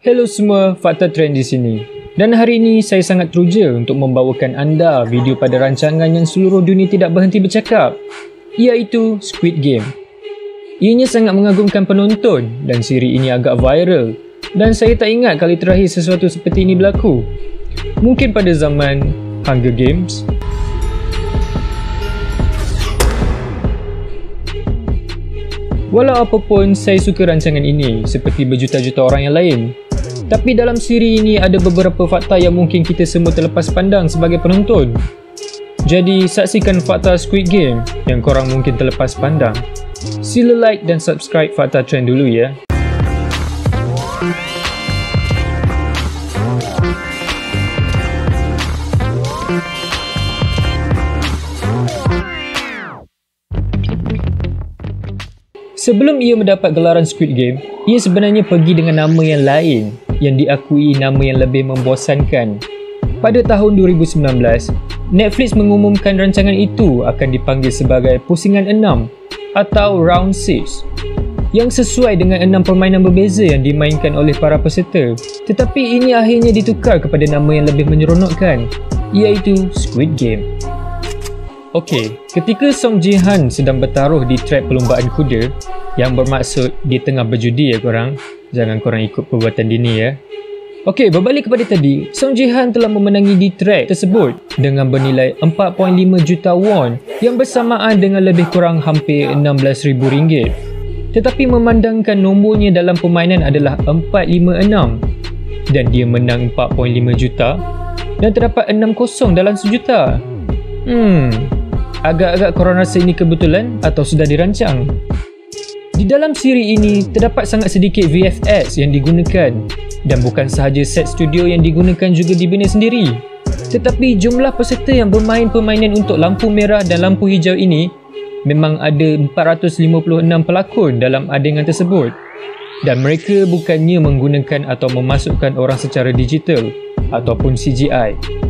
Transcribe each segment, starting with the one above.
Hello semua, Fakta Trend di sini. Dan hari ini saya sangat teruja untuk membawakan anda video pada rancangan yang seluruh dunia tidak berhenti bercakap, iaitu Squid Game. Ianya sangat mengagumkan penonton dan siri ini agak viral dan saya tak ingat kali terakhir sesuatu seperti ini berlaku. Mungkin pada zaman Hunger Games. Walau apapun, saya suka rancangan ini seperti berjuta-juta orang yang lain. Tapi dalam siri ini ada beberapa fakta yang mungkin kita semua terlepas pandang sebagai penonton. Jadi saksikan fakta Squid Game yang korang mungkin terlepas pandang. Sila like dan subscribe Fakta Trend dulu ya. Sebelum ia mendapat gelaran Squid Game, ia sebenarnya pergi dengan nama yang lain yang diakui nama yang lebih membosankan. Pada tahun 2019, Netflix mengumumkan rancangan itu akan dipanggil sebagai Pusingan 6 atau Round 6 yang sesuai dengan 6 permainan berbeza yang dimainkan oleh para peserta. Tetapi ini akhirnya ditukar kepada nama yang lebih menyeronokkan, iaitu Squid Game. Okey, ketika Song Ji-han sedang bertaruh di trek perlumbaan kuda, yang bermaksud dia tengah berjudi ya korang, jangan korang ikut perbuatan dini ya. Okey, berbalik kepada tadi, Song Ji-han telah memenangi di trek tersebut dengan bernilai 4.5 juta won yang bersamaan dengan lebih kurang hampir RM16,000. Tetapi memandangkan nombornya dalam permainan adalah 456 dan dia menang 4.5 juta dan terdapat 6-0 dalam sejuta. Agak-agak korang rasa ini kebetulan atau sudah dirancang? Di dalam siri ini, terdapat sangat sedikit VFX yang digunakan dan bukan sahaja set studio yang digunakan juga dibina sendiri. Tetapi jumlah peserta yang bermain permainan untuk lampu merah dan lampu hijau ini memang ada 456 pelakon dalam adegan tersebut dan mereka bukannya menggunakan atau memasukkan orang secara digital ataupun CGI.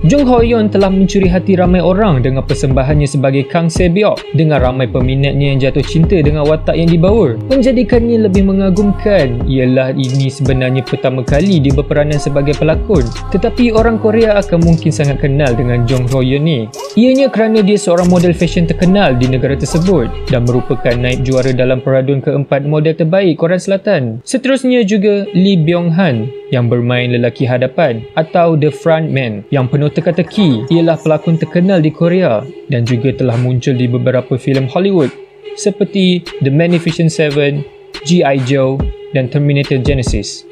Jung Ho-yeon telah mencuri hati ramai orang dengan persembahannya sebagai Kang Se-byok dengan ramai peminatnya yang jatuh cinta dengan watak yang dibawa. Menjadikannya lebih mengagumkan ialah ini sebenarnya pertama kali dia berperanan sebagai pelakon. Tetapi orang Korea akan mungkin sangat kenal dengan Jung Ho-yeon ni. Ianya kerana dia seorang model fashion terkenal di negara tersebut dan merupakan naib juara dalam peradun keempat model terbaik Korea Selatan. Seterusnya juga Lee Byung-han yang bermain lelaki hadapan atau The Front Man yang penuh teka-teki. Ialah pelakon terkenal di Korea dan juga telah muncul di beberapa filem Hollywood seperti The Magnificent Seven, G.I. Joe dan Terminator Genesis.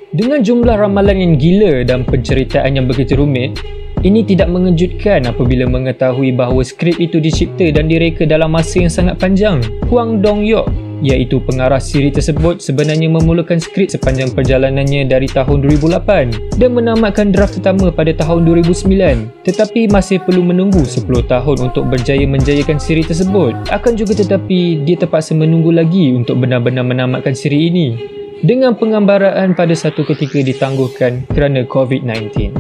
Dengan jumlah ramalan yang gila dan penceritaan yang begitu rumit, ini tidak mengejutkan apabila mengetahui bahawa skrip itu dicipta dan direka dalam masa yang sangat panjang. Hwang Dong-yeok iaitu pengarah siri tersebut sebenarnya memulakan skrip sepanjang perjalanannya dari tahun 2008 dan menamatkan draft pertama pada tahun 2009. Tetapi masih perlu menunggu 10 tahun untuk berjaya menjayakan siri tersebut. Akan juga tetapi dia terpaksa menunggu lagi untuk benar-benar menamatkan siri ini dengan penggambaraan pada satu ketika ditangguhkan kerana COVID-19.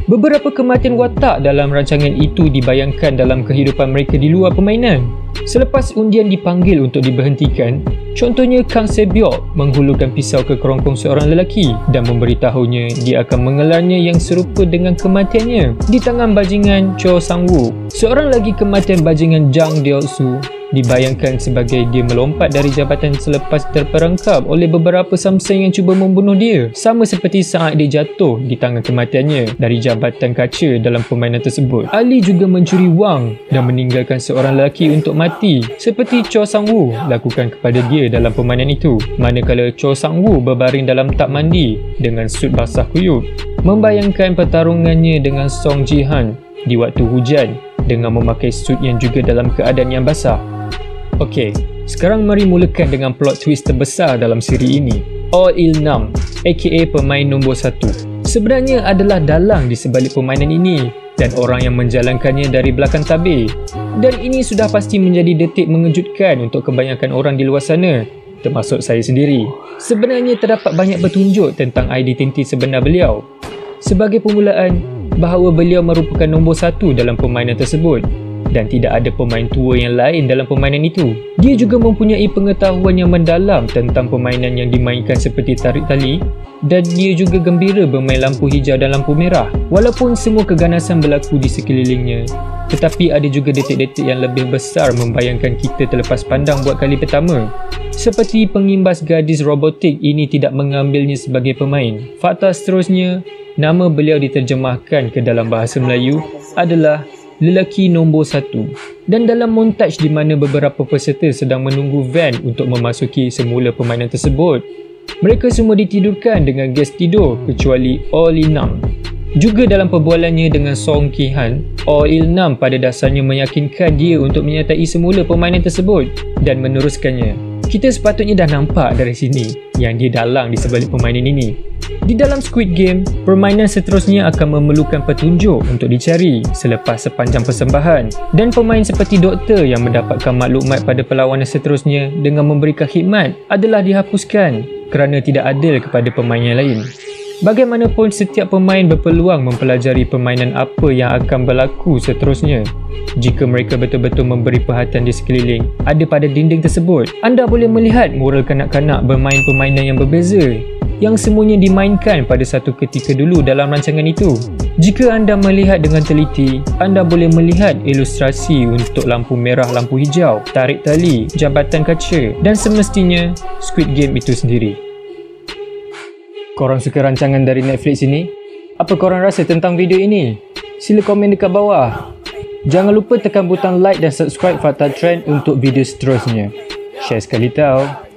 Beberapa kematian watak dalam rancangan itu dibayangkan dalam kehidupan mereka di luar permainan. Selepas undian dipanggil untuk diberhentikan, contohnya Kang Se-byok menghulurkan pisau ke kerongkong seorang lelaki dan memberitahunya dia akan mengelarnya yang serupa dengan kematiannya di tangan bajingan Cho Sang-woo. Seorang lagi kematian bajingan Jang Deol-soo dibayangkan sebagai dia melompat dari jabatan selepas terperangkap oleh beberapa samseng yang cuba membunuh dia, sama seperti saat dia jatuh di tangan kematiannya dari jabatan kaca dalam permainan tersebut. Ali juga mencuri wang dan meninggalkan seorang lelaki untuk mati seperti Cho Sang-woo lakukan kepada dia dalam permainan itu, manakala Cho Sang-woo berbaring dalam tap mandi dengan sut basah kuyup, membayangkan pertarungannya dengan Song Ji-han di waktu hujan dengan memakai sut yang juga dalam keadaan yang basah. Okey, sekarang mari mulakan dengan plot twist terbesar dalam siri ini. All-il-nam aka pemain nombor 1 sebenarnya adalah dalang di sebalik permainan ini dan orang yang menjalankannya dari belakang tabir. Dan ini sudah pasti menjadi detik mengejutkan untuk kebanyakan orang di luar sana, termasuk saya sendiri. Sebenarnya terdapat banyak petunjuk tentang identiti sebenar beliau. Sebagai permulaan, bahawa beliau merupakan nombor 1 dalam permainan tersebut dan tidak ada pemain tua yang lain dalam permainan itu. Dia juga mempunyai pengetahuan yang mendalam tentang permainan yang dimainkan seperti tarik tali, dan dia juga gembira bermain lampu hijau dan lampu merah. Walaupun semua keganasan berlaku di sekelilingnya, tetapi ada juga detik-detik yang lebih besar membayangkan kita terlepas pandang buat kali pertama. Seperti pengimbas gadis robotik ini tidak mengambilnya sebagai pemain. Fakta seterusnya, nama beliau diterjemahkan ke dalam bahasa Melayu adalah lelaki nombor 1. Dan dalam montaj di mana beberapa peserta sedang menunggu van untuk memasuki semula permainan tersebut, mereka semua ditidurkan dengan gas tidur kecuali All Il Nam. Juga dalam perbualannya dengan Song Ki Han, All Il Nam pada dasarnya meyakinkan dia untuk menyertai semula permainan tersebut dan meneruskannya. Kita sepatutnya dah nampak dari sini yang dia dalang di sebalik permainan ini. Di dalam Squid Game, permainan seterusnya akan memerlukan petunjuk untuk dicari selepas sepanjang persembahan, dan pemain seperti doktor yang mendapatkan maklumat pada perlawanan seterusnya dengan memberikan khidmat adalah dihapuskan kerana tidak adil kepada pemain yang lain. Bagaimanapun, setiap pemain berpeluang mempelajari permainan apa yang akan berlaku seterusnya. Jika mereka betul-betul memberi perhatian di sekeliling ada pada dinding tersebut, anda boleh melihat mural kanak-kanak bermain permainan yang berbeza yang semuanya dimainkan pada satu ketika dulu dalam rancangan itu. Jika anda melihat dengan teliti, anda boleh melihat ilustrasi untuk lampu merah, lampu hijau, tarik tali, jabatan kaca dan semestinya Squid Game itu sendiri. Korang suka rancangan dari Netflix ini? Apa korang rasa tentang video ini? Sila komen dekat bawah. Jangan lupa tekan butang like dan subscribe Fakta Trend untuk video seterusnya. Share sekali tau.